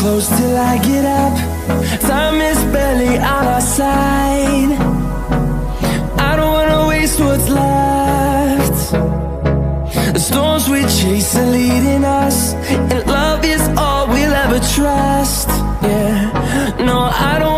close till I get up. Time is barely on our side. I don't wanna waste what's left. The storms we chase are leading us, and love is all we'll ever trust. Yeah, no, I don't